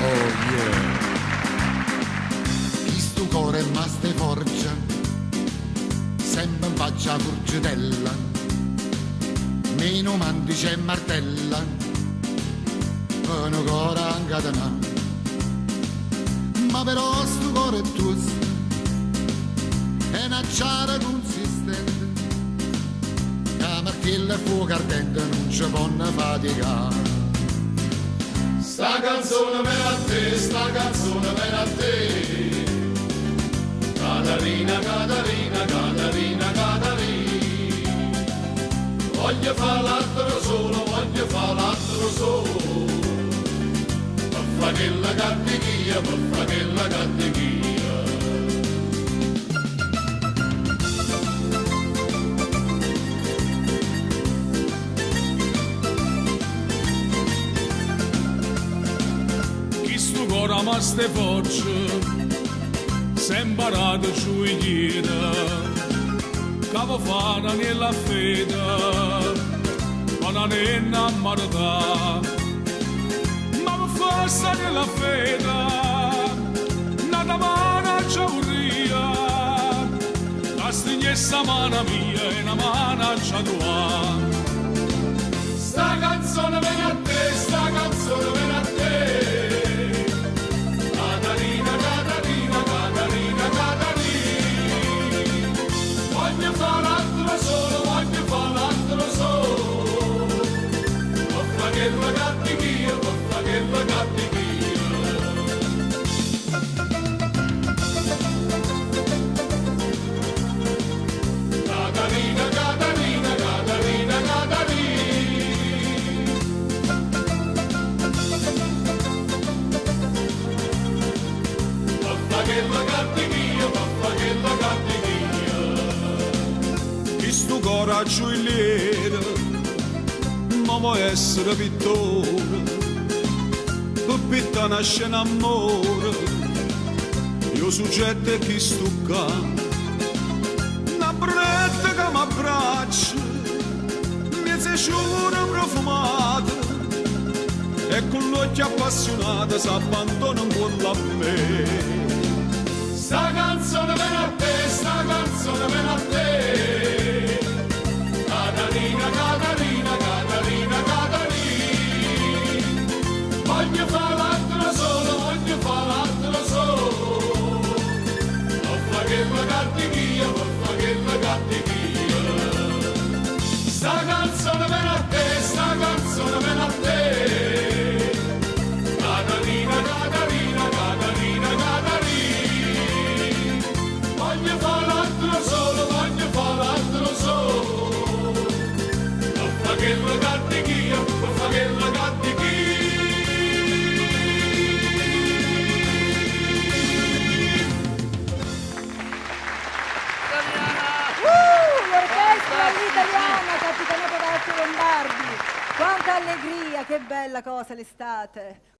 Oh yeah. Chi stu core ma ste forgia, sempre in faccia furgitella, meno mandice e martella, un cuore ancatenato. Ma però stu cuore è tuo, è una ciara consistente, che martella e fuoco ardente non ci può faticare. Sta canzone me a te, sta canzone me a te, Catarina, Catarina, Catarina, Catarina. Voglio fare l'altro solo, voglio fare l'altro solo, per fare quella cattichia, per fare quella cattichia. Ora ma ste forze si è imparato giù in chiesa, capo fana nella fede, ma non è innamorata, ma mi fa sta nella fede, nata mano giauria, la stignessa mano mia e una mano già tua. Sta canzone viene a te, sta canzone viene a te, Questo coraggio in lieve ma vuoi essere pittore, per pittare nasce un amore, io soggetto è chi stucca, una brunetta che mi abbraccia, mezza sciura profumata, e con l'occhio appassionato si abbandona un po' a me. Sta canzone viene a te, sta canzone viene a te, Catarina, Catarina, Catarina, Catarina. Voglio fare l'altro solo, voglio fare l'altro solo, per fare quella cattichia, per fare quella cattichia. Sta canzone viene a te, sta canzone viene a te, Catarina, Catarina, Catarina, Catarina. Voglio fare l'altro solo, voglio fare l'altro solo, per fare quella cattichia, per fare quella cattichia. L'orchestra all'italiana, capitanata da Alto Lombardi. Quanta allegria, che bella cosa l'estate.